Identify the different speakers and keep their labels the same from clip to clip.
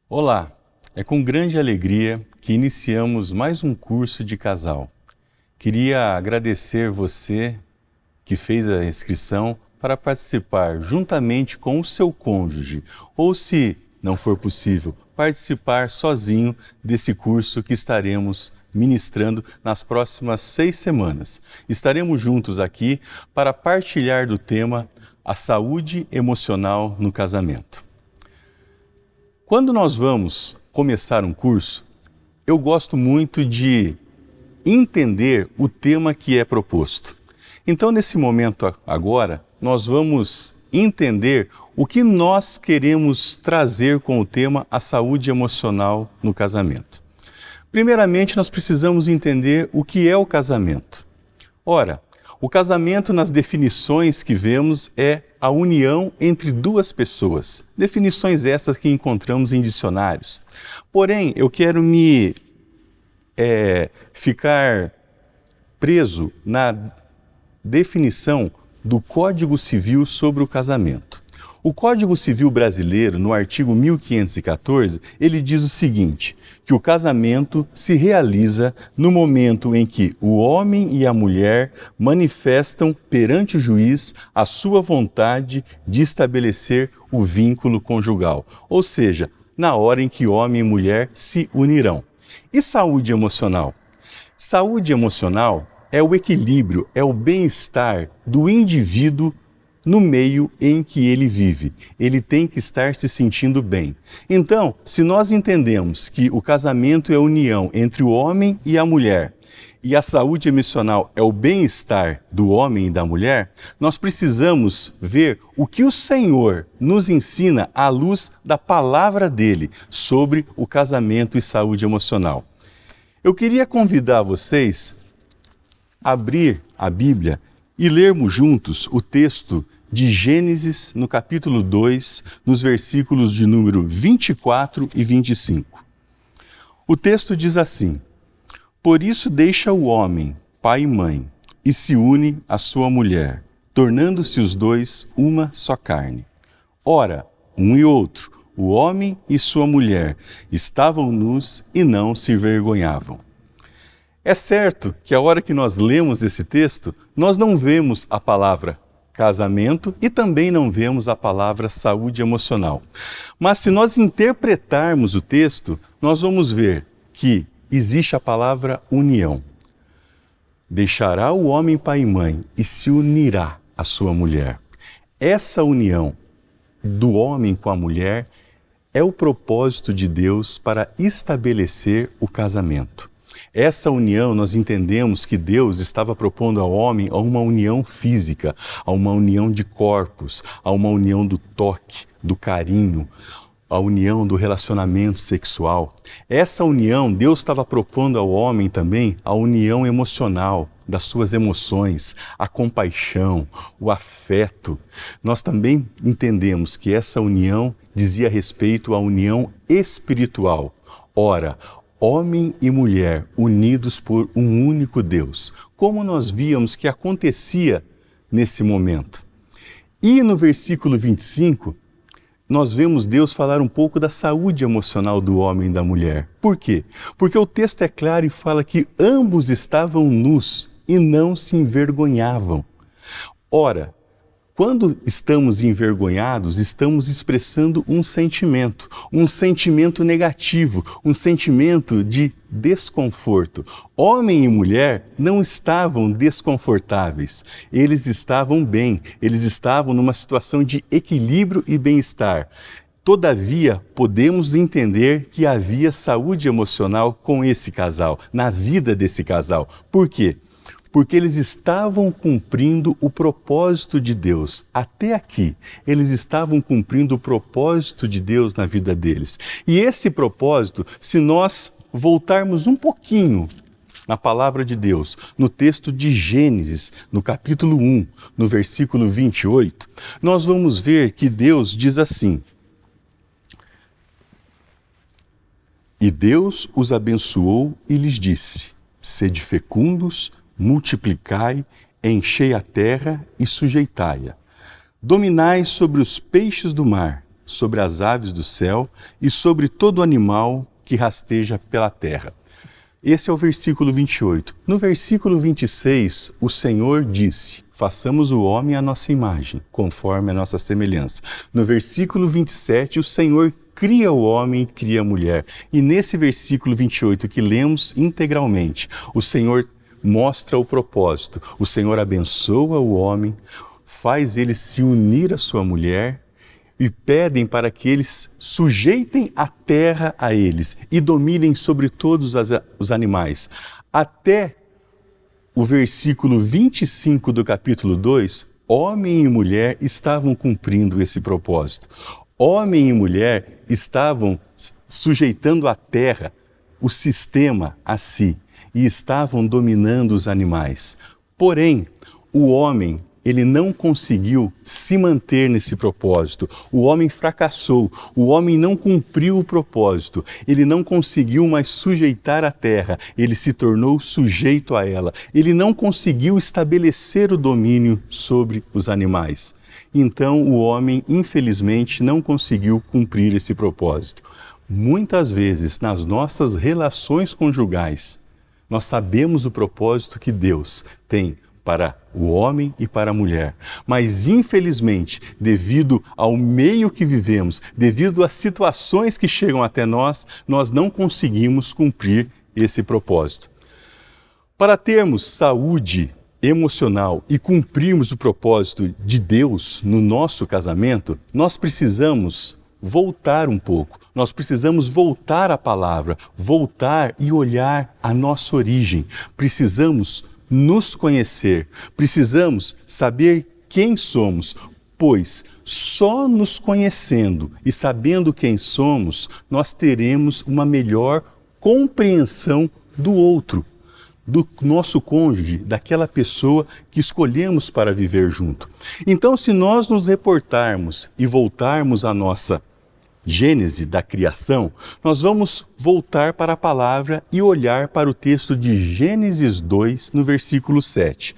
Speaker 1: Olá, é com grande alegria que iniciamos mais um curso de casal. Queria agradecer você que fez a inscrição para participar juntamente com o seu cônjuge, ou se não for possível, participar sozinho desse curso que estaremos ministrando nas próximas 6 semanas. Estaremos juntos aqui para partilhar do tema a saúde emocional no casamento. Quando nós vamos começar um curso, eu gosto muito de entender o tema que é proposto. Então, nesse momento agora, nós vamos entender o que nós queremos trazer com o tema a saúde emocional no casamento. Primeiramente, nós precisamos entender o que é o casamento. Ora, o casamento, nas definições que vemos, é a união entre duas pessoas. Definições essas que encontramos em dicionários. Porém, eu quero me ficar preso na definição do Código Civil sobre o casamento. O Código Civil brasileiro, no artigo 1514, ele diz o seguinte, que o casamento se realiza no momento em que o homem e a mulher manifestam perante o juiz a sua vontade de estabelecer o vínculo conjugal, ou seja, na hora em que homem e mulher se unirão. E saúde emocional? Saúde emocional é o equilíbrio, é o bem-estar do indivíduo no meio em que ele vive. Ele tem que estar se sentindo bem. Então, se nós entendemos que o casamento é a união entre o homem e a mulher, e a saúde emocional é o bem-estar do homem e da mulher, nós precisamos ver o que o Senhor nos ensina à luz da palavra dele sobre o casamento e saúde emocional. Eu queria convidar vocês a abrir a Bíblia e lermos juntos o texto de Gênesis, no capítulo 2, nos versículos de número 24 e 25. O texto diz assim: Por isso deixa o homem, pai e mãe, e se une à sua mulher, tornando-se os dois uma só carne. Ora, um e outro, o homem e sua mulher, estavam nus e não se envergonhavam. É certo que a hora que nós lemos esse texto, nós não vemos a palavra casamento e também não vemos a palavra saúde emocional. Mas se nós interpretarmos o texto, nós vamos ver que existe a palavra união. Deixará o homem pai e mãe e se unirá à sua mulher. Essa união do homem com a mulher é o propósito de Deus para estabelecer o casamento. Essa união, nós entendemos que Deus estava propondo ao homem a uma união física, a uma união de corpos, a uma união do toque, do carinho, a união do relacionamento sexual. Essa união, Deus estava propondo ao homem também a união emocional, das suas emoções, a compaixão, o afeto. Nós também entendemos que essa união dizia respeito à união espiritual. Ora, homem e mulher unidos por um único Deus, como nós víamos que acontecia nesse momento. E no versículo 25, nós vemos Deus falar um pouco da saúde emocional do homem e da mulher. Por quê? Porque o texto é claro e fala que ambos estavam nus e não se envergonhavam. Ora, quando estamos envergonhados, estamos expressando um sentimento negativo, um sentimento de desconforto. Homem e mulher não estavam desconfortáveis, eles estavam bem, eles estavam numa situação de equilíbrio e bem-estar. Todavia, podemos entender que havia saúde emocional com esse casal, na vida desse casal. Por quê? Porque eles estavam cumprindo o propósito de Deus. Até aqui, eles estavam cumprindo o propósito de Deus na vida deles. E esse propósito, se nós voltarmos um pouquinho na palavra de Deus, no texto de Gênesis, no capítulo 1, no versículo 28, nós vamos ver que Deus diz assim: E Deus os abençoou e lhes disse: Sede fecundos, multiplicai, enchei a terra e sujeitai-a. Dominai sobre os peixes do mar, sobre as aves do céu e sobre todo animal que rasteja pela terra. Esse é o versículo 28. No versículo 26, o Senhor disse: façamos o homem à nossa imagem, conforme a nossa semelhança. No versículo 27, o Senhor cria o homem e cria a mulher. E nesse versículo 28 que lemos integralmente, o Senhor mostra o propósito. O Senhor abençoa o homem, faz ele se unir à sua mulher e pedem para que eles sujeitem a terra a eles e dominem sobre todos os animais. Até o versículo 25 do capítulo 2, homem e mulher estavam cumprindo esse propósito. Homem e mulher estavam sujeitando a terra, o sistema a si, e estavam dominando os animais. Porém, o homem, ele não conseguiu se manter nesse propósito. O homem fracassou, o homem não cumpriu o propósito, ele não conseguiu mais sujeitar a terra, ele se tornou sujeito a ela, ele não conseguiu estabelecer o domínio sobre os animais. Então o homem, infelizmente, não conseguiu cumprir esse propósito. Muitas vezes, nas nossas relações conjugais, nós sabemos o propósito que Deus tem para o homem e para a mulher. Mas, infelizmente, devido ao meio que vivemos, devido às situações que chegam até nós, nós não conseguimos cumprir esse propósito. Para termos saúde emocional e cumprirmos o propósito de Deus no nosso casamento, nós precisamos voltar um pouco. Nós precisamos voltar à palavra, voltar e olhar a nossa origem. Precisamos nos conhecer, precisamos saber quem somos, pois só nos conhecendo e sabendo quem somos, nós teremos uma melhor compreensão do outro, do nosso cônjuge, daquela pessoa que escolhemos para viver junto. Então, se nós nos reportarmos e voltarmos à nossa Gênese da criação, nós vamos voltar para a palavra e olhar para o texto de Gênesis 2, no versículo 7.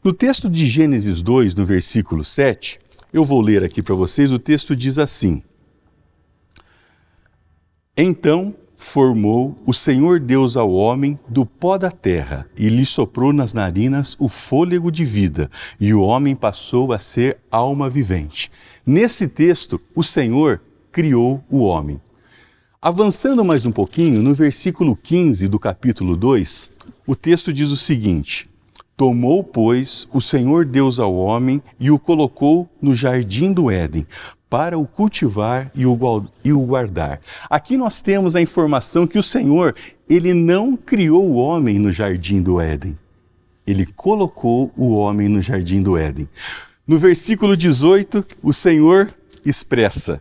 Speaker 1: No texto de Gênesis 2, no versículo 7, eu vou ler aqui para vocês, o texto diz assim: Então formou o Senhor Deus ao homem do pó da terra e lhe soprou nas narinas o fôlego de vida, e o homem passou a ser alma vivente. Nesse texto, o Senhor criou o homem. Avançando mais um pouquinho, no versículo 15 do capítulo 2, o texto diz o seguinte: Tomou, pois, o Senhor Deus ao homem e o colocou no jardim do Éden, para o cultivar e o guardar. Aqui nós temos a informação que o Senhor, ele não criou o homem no jardim do Éden. Ele colocou o homem no jardim do Éden. No versículo 18, o Senhor expressa: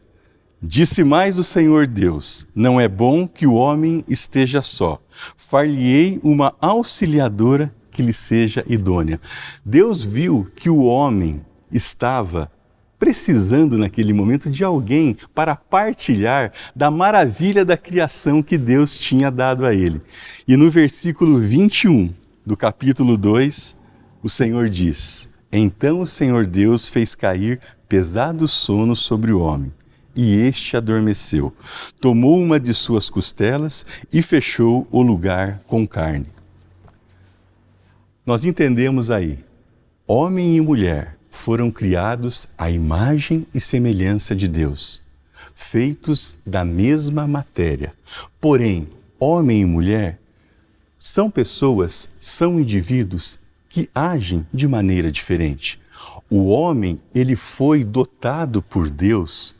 Speaker 1: Disse mais o Senhor Deus: Não é bom que o homem esteja só. Far-lhe-ei uma auxiliadora que lhe seja idônea. Deus viu que o homem estava precisando naquele momento de alguém para partilhar da maravilha da criação que Deus tinha dado a ele. E no versículo 21 do capítulo 2, o Senhor diz: Então o Senhor Deus fez cair pesado sono sobre o homem, e este adormeceu. Tomou uma de suas costelas e fechou o lugar com carne. Nós entendemos aí, homem e mulher foram criados à imagem e semelhança de Deus, feitos da mesma matéria. Porém, homem e mulher são pessoas, são indivíduos que agem de maneira diferente. O homem, ele foi dotado por Deus.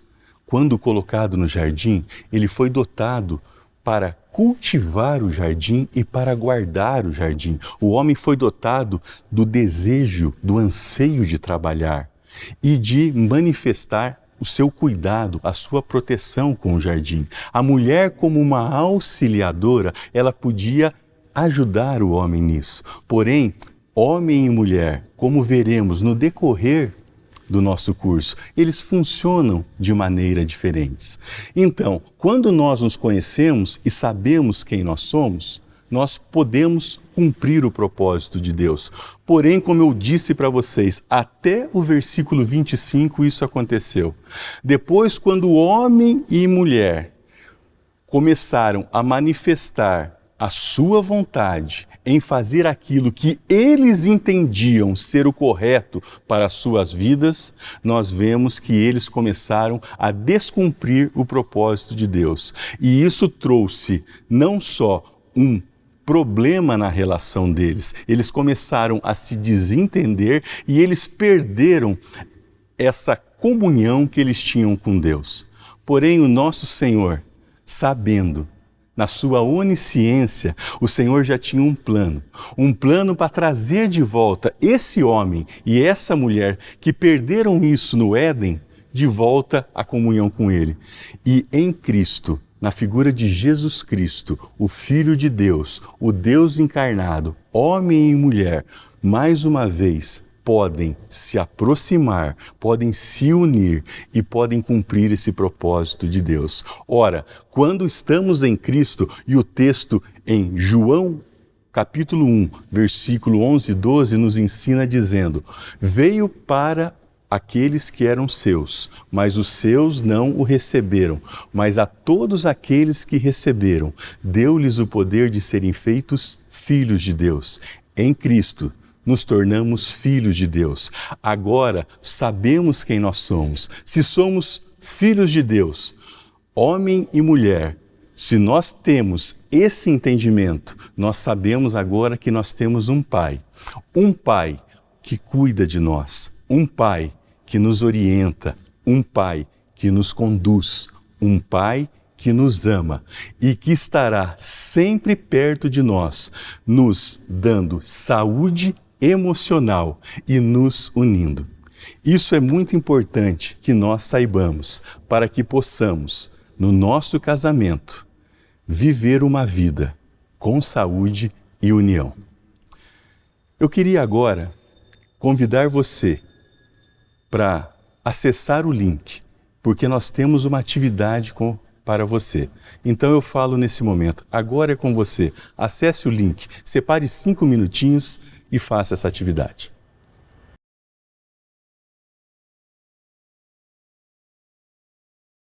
Speaker 1: Quando colocado no jardim, ele foi dotado para cultivar o jardim e para guardar o jardim. O homem foi dotado do desejo, do anseio de trabalhar e de manifestar o seu cuidado, a sua proteção com o jardim. A mulher, como uma auxiliadora, ela podia ajudar o homem nisso. Porém, homem e mulher, como veremos no decorrer do nosso curso, eles funcionam de maneira diferentes. Então, quando nós nos conhecemos e sabemos quem nós somos, nós podemos cumprir o propósito de Deus. Porém, como eu disse para vocês, até o versículo 25 isso aconteceu. Depois, quando homem e mulher começaram a manifestar a sua vontade em fazer aquilo que eles entendiam ser o correto para as suas vidas, nós vemos que eles começaram a descumprir o propósito de Deus. E isso trouxe não só um problema na relação deles, eles começaram a se desentender e eles perderam essa comunhão que eles tinham com Deus. Porém, o nosso Senhor, sabendo, na sua onisciência, o Senhor já tinha um plano para trazer de volta esse homem e essa mulher que perderam isso no Éden, de volta à comunhão com Ele. E em Cristo, na figura de Jesus Cristo, o Filho de Deus, o Deus encarnado, homem e mulher, mais uma vez, podem se aproximar, podem se unir e podem cumprir esse propósito de Deus. Ora, quando estamos em Cristo, e o texto em João capítulo 1, versículo 11 e 12 nos ensina dizendo: veio para aqueles que eram seus, mas os seus não o receberam. Mas a todos aqueles que receberam, deu-lhes o poder de serem feitos filhos de Deus. Em Cristo, nos tornamos filhos de Deus. Agora sabemos quem nós somos. Se somos filhos de Deus, homem e mulher, se nós temos esse entendimento, nós sabemos agora que nós temos um Pai que cuida de nós, um Pai que nos orienta, um Pai que nos conduz, um Pai que nos ama e que estará sempre perto de nós, nos dando saúde emocional e nos unindo. Isso é muito importante que nós saibamos para que possamos, no nosso casamento, viver uma vida com saúde e união. Eu queria agora convidar você para acessar o link, porque nós temos uma atividade para você. Então eu falo nesse momento, agora é com você. Acesse o link, separe 5 minutinhos e faça essa atividade.